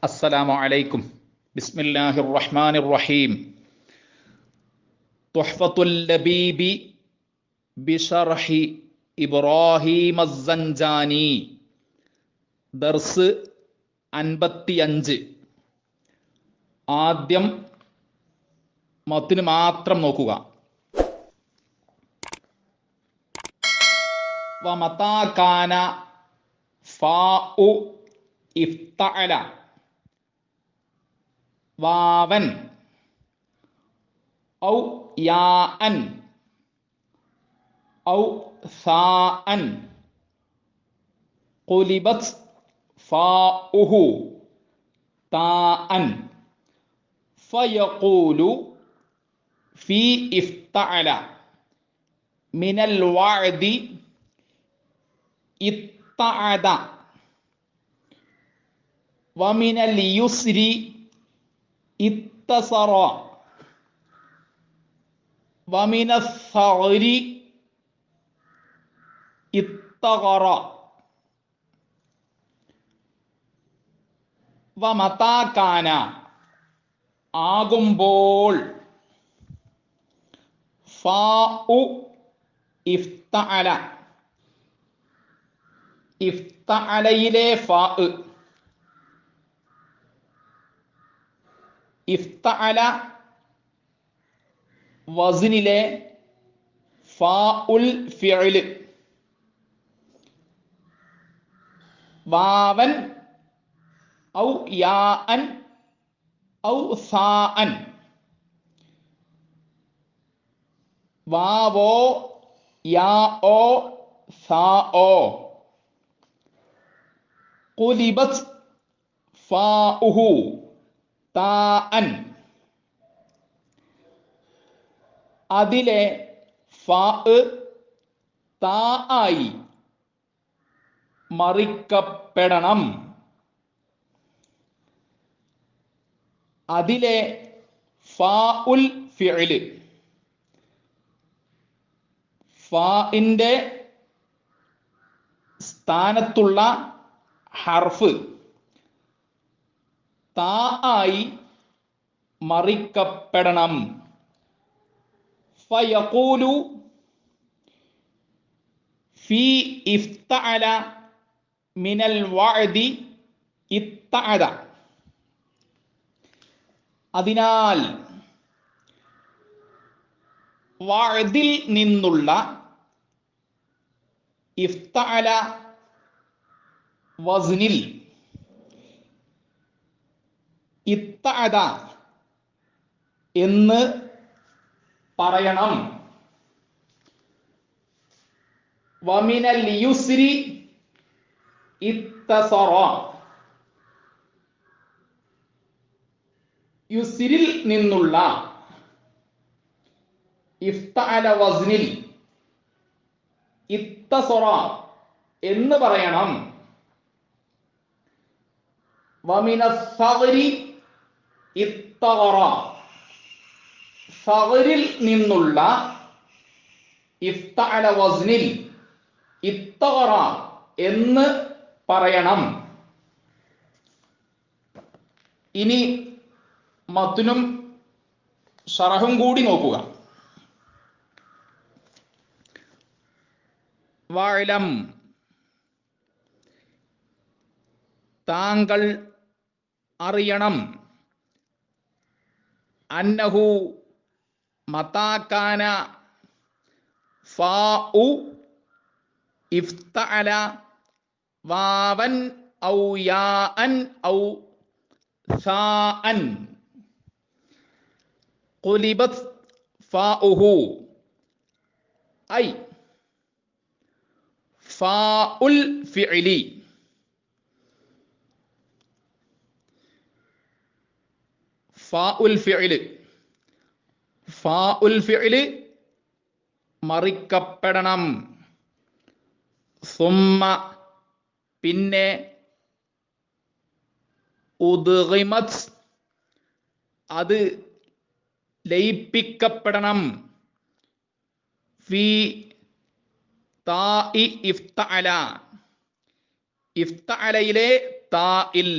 അസ്സലാമു അലൈക്കും. ബിസ്മില്ലാഹിർ റഹ്മാനിർ റഹീം. തുഹ്ഫത്തുൽ ലബീബി ബിശർഹി ഇബ്രാഹിം അസ്സഞ്ചാനി. ദർസ് 55. ആദ്യം മത്തിന് മാത്രം നോക്കുക. വമതാ കാന ഫാഉ ഇഫ്തഅല വാവൻ ഔ യാഅൻ ഔ സാഅൻ ഖുലിബത് ഫാഉഹു താഅൻ ഫയഖൂലു ഫീ ഇഫ്തഅല മിനൽ വഅദി ഇത്തഅദ വമിനൽ യുസ്രി ഇത്തസറ വമിനസ് സഗ്രി ഇത്തഗറ. വമതാ കാന ആകുമ്പോൾ, ഫാഉ ഇഫ്തഅല ഇഫ്തഅലയിലെ ഫാ, ഇഫ്തഅല വസ്നിലെ ഫാഉൽ ഫിഅല്, വാവൻ ഔ യാഅൻ ഔ സാഅൻ, വാവോ യാഓ സാഓ, ഖുലിബത് ഫാഉഹു താഅൻ, അതിലെ ഫാ താ ആയി മറിക്കപ്പെടണം. അതിലെ ഫാഉൽ ഫിഅല്, ഫാഇന്റെ സ്ഥാനത്തുള്ള ഹർഫ് താ ആയി മറിക്കപ്പെടണം. ഫയഖൂലു ഫീ ഇഫ്തഅല മിനൽ വഅദി ഇത്തഅദ. അതിനാൽ വഅദിൽ നിന്നുള്ള ഇഫ്തഅല വസ്നിൽ ഇത്തഅദ എന്ന് പറയണം. വമിനൽ യുസ്രി ഇത്തസറ, യുസ്രിൽ നിന്നുള്ള ഇഫ്തഅല വസ്നിൽ ഇത്തസറ എന്ന് പറയണം. വമിനസ് സഗ്രി ഇത്തഗറ, സഗ്രിൽ നിന്നുള്ള ഇഫ്തഅല വസ്നിൽ ഇത്തഗറ എന്ന് പറയണം. ഇനി മത്നും ശറഹും കൂടി നോക്കുക. വഅലം, താങ്കൾ അറിയണം, അന്നഹു മതാ കാന ഫാഉ ഇഫ്തഅല വാവൻ ഔ യാഅൻ ഔ സാഅൻ ഖുലിബത് ഫാഉഹു ഐ ഫാഉൽ ഫിഅലി, ഫാഉൽ ഫിഅല്, ഫാഉൽ ഫിഅല് മറിക്കപ്പെടണം. സുമ്മ പിന്നെ, ഉദ്ഗിമത് അത് ലയിപ്പിക്കപ്പെടണം. ഫീ താഇ ഇഫ്തഅല ഇഫ്തഅലയിലെ താഇൽ,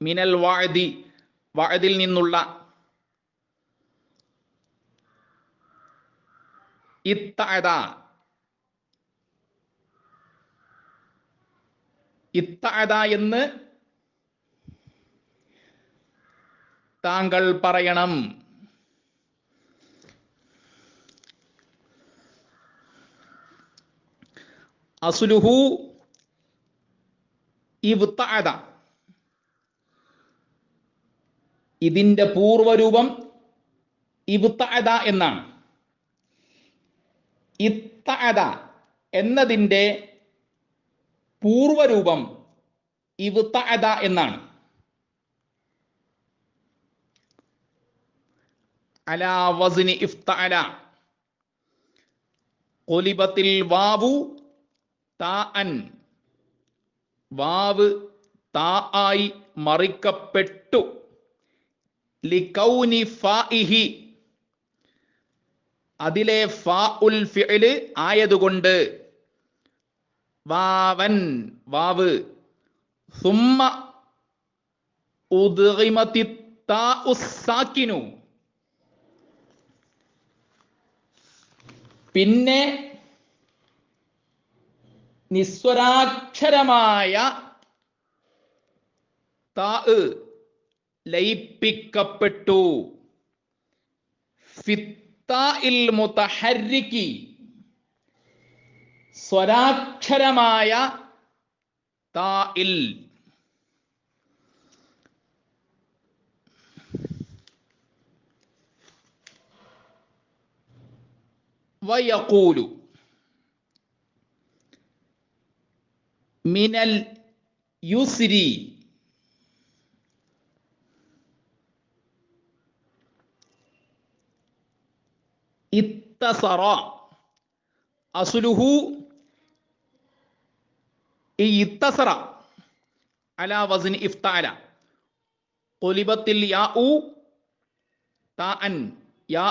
മിനൽ വഅദി വഅദിൽ നിന്നുള്ള, ഇത്തഅദ ഇത്തഅദ എന്ന് താങ്കൾ പറയണം. അസ്ലുഹു ഇബ്തഅദ, ഇതിന്റെ പൂർവരൂപം ഇബ്തഅദ എന്നാണ്. ഇത്തഅദ എന്നതിന്റെ പൂർവരൂപം ഇബ്തഅദ എന്നാണ്. അലാ വസ്നി ഇഫ്തഅല ഖുലിബത്തിൽ വാവു താഅൻ, വാവ് താ ആയി മറിക്കപ്പെട്ടു. ലികൗനി ഫാഇഹി, അതിലെ ഫാഉൽ ഫിഅല് ആയതുകൊണ്ട്. വാവൻ വാവ്. സുമ്മ ഉദ്ഗിമത്തി താഉ സാക്കിനു, പിന്നെ നിസ്വരാക്ഷരമായ താ ലയിപ്പിക്കപ്പെട്ടു. ഫിത്താഇൽ മുതഹർരിക്കി, സ്വരാക്ഷരമായ താഇൽ. വയഖൂലു മിനൽ യുസ്രി, ഇത്തസറ അസ്ലുഹു ഇത്തസറ അലാ വസ്നി ഇഫ്തഅല ഖുലിബത്തിൽ യാഉ താഅൻ, യാ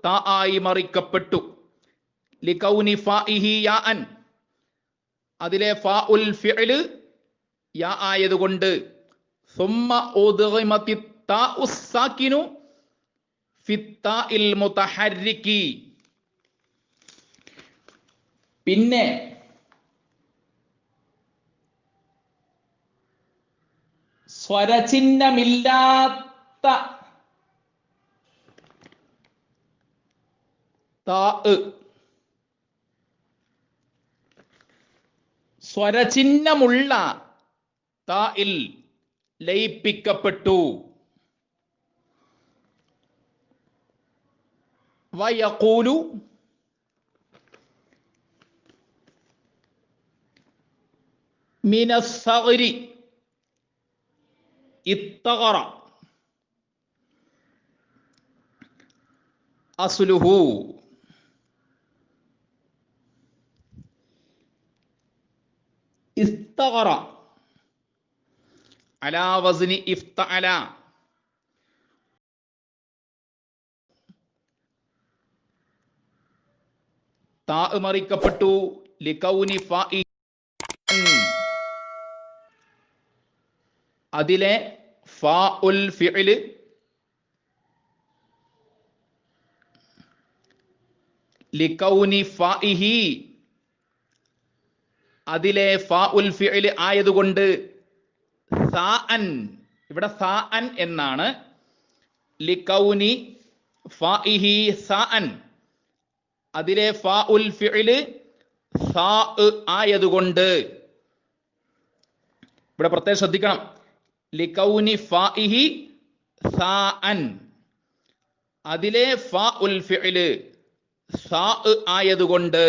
താ ആയി മറിക്കപ്പെട്ടു. ലികൗനി ഫാഇഹി യാഅൻ, അതിലെ ഫാഉൽ ഫിഅല് യാ ആയതുകൊണ്ട്. സുമ്മ ഉദ്ഗിമത്തി താഉ സാക്കിനു ഫിത്താഇൽ മുതഹർരിക്കി, പിന്നെ സ്വരചിഹ്നമില്ലാത്ത താ, സ്വരചിഹ്നമുള്ള താഇൽ ലയിപ്പിക്കപ്പെട്ടു. വയഖൂലു മിനസ്സഗ്രി ഇത്തഗറ അസ്ലുഹു ഇസ്തഗറ അലാ വസ്നി ഇഫ്തഅല താ മറിക്കപ്പെട്ടു. ലികൗനി ഫാഇ, അതിലെ ഫാഉൽ ഫിഅല് ലികൗനി ഫാഇഹി, അതിലെ ഫാഉൽ ഫിഅല് ആയതുകൊണ്ട്. സാഅൻ, ഇവിടെ സാഅൻ എന്നാണ്. ലികൗനി ഫാഇഹി സാഅൻ, അതിലെ ഫാഉൽ ഫിഅല് സാ ആയതുകൊണ്ട്. ഇവിടെ പ്രത്യേകം ശ്രദ്ധിക്കണം. ലികൗനി ഫാഇഹി സാഅൻ, അതിലെ ഫാഉൽ ഫിഅല് സാ ആയതുകൊണ്ട്.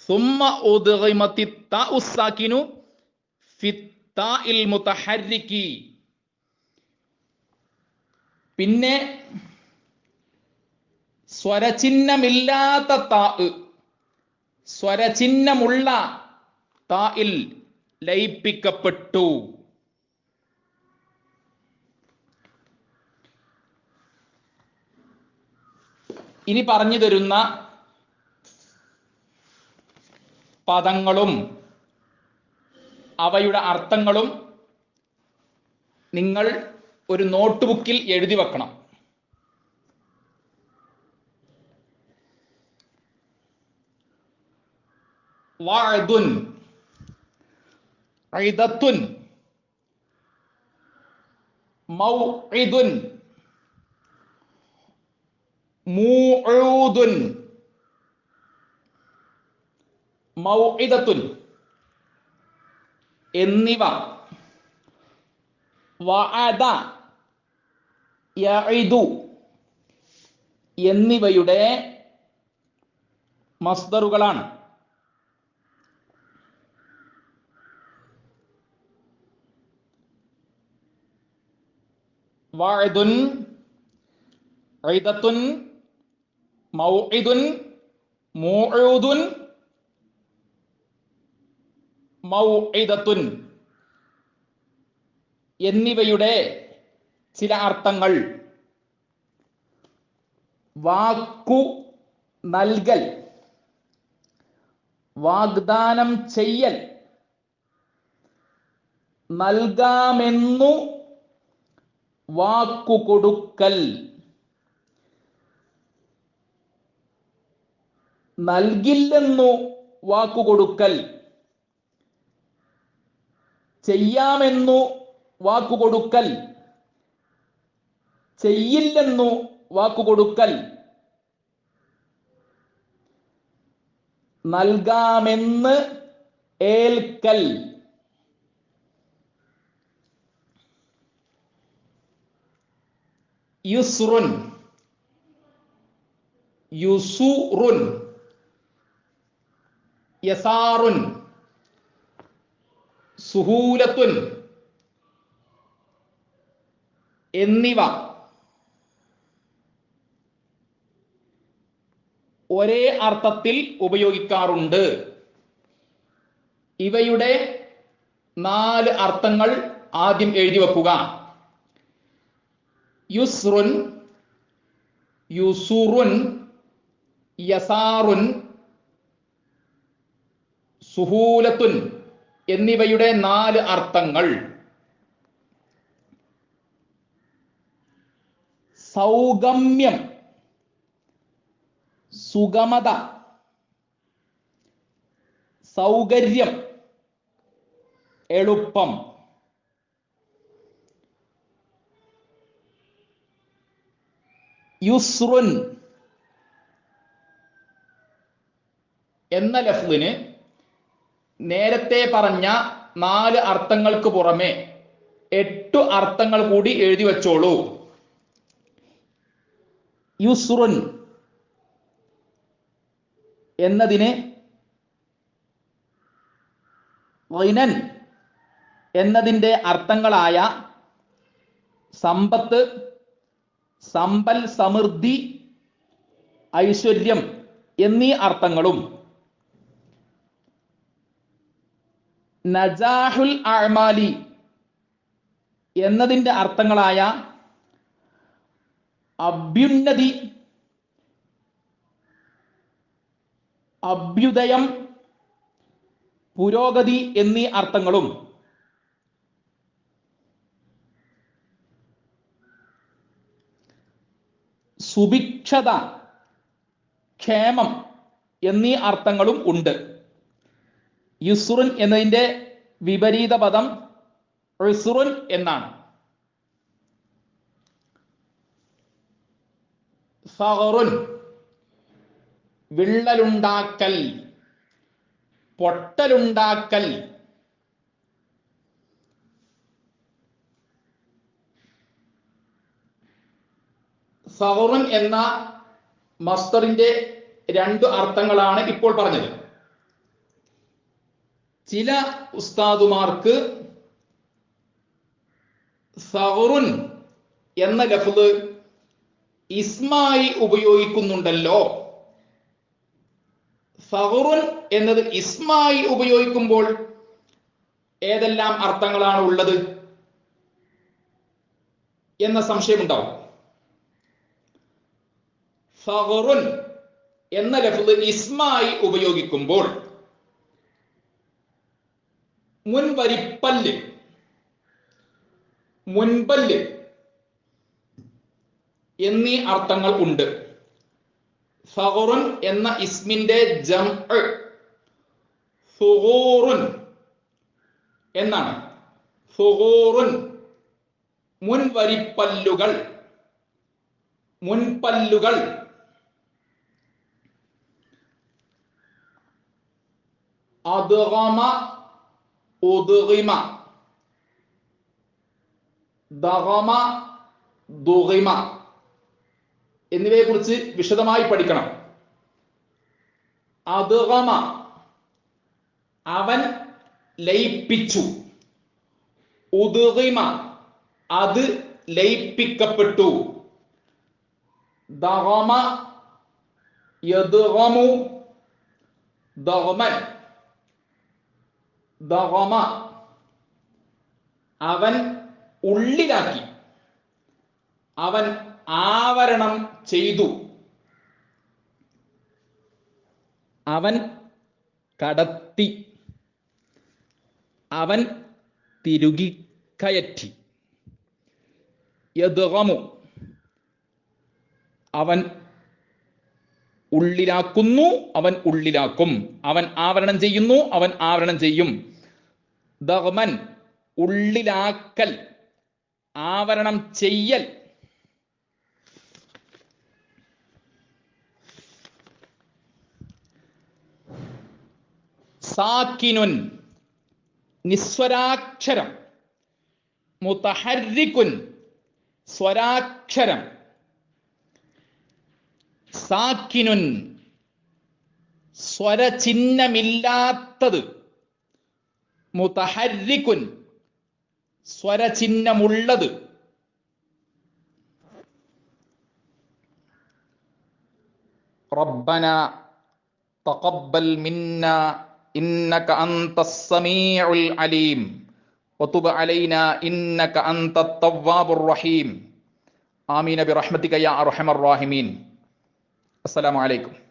സുമ്മ ഉദ്ഗിമത്തി താഉ സാക്കിനു ഫിത്താഇൽ മുതഹർരിക്കി, പിന്നെ സ്വരചിഹ്നമില്ലാത്ത താ സ്വരചിഹ്നമുള്ള താഇൽ ലയിപ്പിക്കപ്പെട്ടു. ഇനി പറഞ്ഞു തരുന്ന പദങ്ങളും അവയുടെ അർത്ഥങ്ങളും നിങ്ങൾ ഒരു നോട്ട് ബുക്കിൽ എഴുതി വെക്കണം. വഅദുൻ, ഐദത്തുൻ, മൗഇദുൻ, മൂഊദുൻ, മൗഇദത്തുൻ എന്നിവ വഅദ, യഇദു എന്നിവയുടെ മസ്ദറുകളാണ്. വഅദുൻ, ഐദത്തുൻ, മൗഇദുൻ, മൂഊദുൻ, മൗഇദത്തുൻ എന്നിവയുടെ ചില അർത്ഥങ്ങൾ: വാക്കു നൽകൽ, വാഗ്ദാനം ചെയ്യൽ, നൽകാമെന്നു വാക്കു കൊടുക്കൽ, നൽകില്ലെന്നു വാക്കു കൊടുക്കൽ, ചെയ്യാമെന്നു വാക്കു കൊടുക്കൽ, ചെയ്യില്ലെന്നു വാക്കു കൊടുക്കൽ, നൽകാമെന്ന് ഏൽക്കൽ. യുസ്റുൻ, യുസൂറുൻ, യസാറുൻ, സുഹൂലത്തുൻ എന്നിവ ഒരേ അർത്ഥത്തിൽ ഉപയോഗിക്കാറുണ്ട്. ഇവയുടെ 4 അർത്ഥങ്ങൾ ആദ്യം എഴുതി വെക്കുക. യുസ്റുൻ, യുസൂറുൻ, യസാറുൻ, സുഹൂലത്തുൻ എന്നിവയുടെ 4 അർത്ഥങ്ങൾ: സൗഗമ്യം, സുഗമത, സൗകര്യം, എളുപ്പം. യുസ്റുൻ എന്ന ലഫ്ളിന് നേരത്തെ പറഞ്ഞ 4 അർത്ഥങ്ങൾക്ക് പുറമെ 8 അർത്ഥങ്ങൾ കൂടി എഴുതി വെച്ചോളൂ. യുസ്റുൻ എന്നതിന് ഗിനൻ എന്നതിൻ്റെ അർത്ഥങ്ങളായ സമ്പത്ത്, സമ്പൽ സമൃദ്ധി, ഐശ്വര്യം എന്നീ അർത്ഥങ്ങളും, നജാഹുൽ അഅ്മാലി എന്നതിൻ്റെ അർത്ഥങ്ങളായ അഭ്യുന്നതി, അഭ്യുദയം, പുരോഗതി എന്നീ അർത്ഥങ്ങളും, സുഭിക്ഷത, ക്ഷേമം എന്നീ അർത്ഥങ്ങളും ഉണ്ട്. യുസ്റുൻ എന്നതിൻ്റെ വിപരീത പദം ഉസ്റുൻ എന്നാണ്. സഗറുൻ, വിള്ളലുണ്ടാക്കൽ, പൊട്ടലുണ്ടാക്കൽ. സഗറുൻ എന്ന മസ്ദറിന്റെ 2 അർത്ഥങ്ങളാണ് ഇപ്പോൾ പറഞ്ഞത്. ചില ഉസ്താദുമാർക്ക് സഗറുൻ എന്ന ലഫ്ള് ഇസ്മായി ഉപയോഗിക്കുന്നുണ്ടല്ലോ. സഗറുൻ എന്നത് ഇസ്മായി ഉപയോഗിക്കുമ്പോൾ ഏതെല്ലാം അർത്ഥങ്ങളാണ് ഉള്ളത് എന്ന സംശയമുണ്ടാവും. സഗറുൻ എന്ന ലഫ്ള് ഇസ്മായി ഉപയോഗിക്കുമ്പോൾ മുൻവരിപ്പല്ല്, മുൻപല്ല് എന്നീ അർത്ഥങ്ങൾ ഉണ്ട്. ഫഖറുൻ എന്ന ഇസ്മിന്റെ ജംഅ് ഫുഗൂറുൻ എന്നാണ്. ഫുഗൂറുൻ മുൻവരിപ്പല്ലുകൾ, മുൻപല്ലുകൾ. അദ്ഗമ, ഉദ്ഗിമ, ദഗമ, ദുഗിമ എന്നിവയെ കുറിച്ച് വിശദമായി പഠിക്കണം. അദ്ഗമ അവൻ ലയിപ്പിച്ചു. ഉദ്ഗിമ അത് ലയിപ്പിക്കപ്പെട്ടു. ദഗമ യദ്ഗമു ദഗ്മൻ. ദഗമ അവൻ ഉള്ളിലാക്കി, അവൻ ആവരണം ചെയ്തു. അവൻ കടത്തി, അവൻ തിരുകി കയറ്റി. യദ്ഗമു അവൻ ഉള്ളിലാക്കുന്നു, അവൻ ഉള്ളിലാക്കും. അവൻ ആവരണം ചെയ്യുന്നു, അവൻ ആവരണം ചെയ്യും. ദഗ്മൻ ഉള്ളിലാക്കൽ, ആവരണം ചെയ്യൽ. സാക്കിനുൻ നിസ്വരാക്ഷരം. മുതഹർരിക്കുൻ സ്വരാക്ഷരം. സാക്കിനുൻ സ്വരചിഹ്നമില്ലാത്തത്. മുതഹർരിക്കുൻ സ്വരചിഹ്നമുള്ളത്. റബ്ബന തഖബ്ബൽ മിന്നാ ഇന്നക അന്തസ് സമീഉൽ അലീം വതുബ് അലൈനാ ഇന്നക അന്തത് തവ്വാബുർ റഹീം. ആമീൻ ബിറഹ്മതിക യാ അർഹമർ റഹീമീൻ. അസ്സലാമു അലൈക്കും.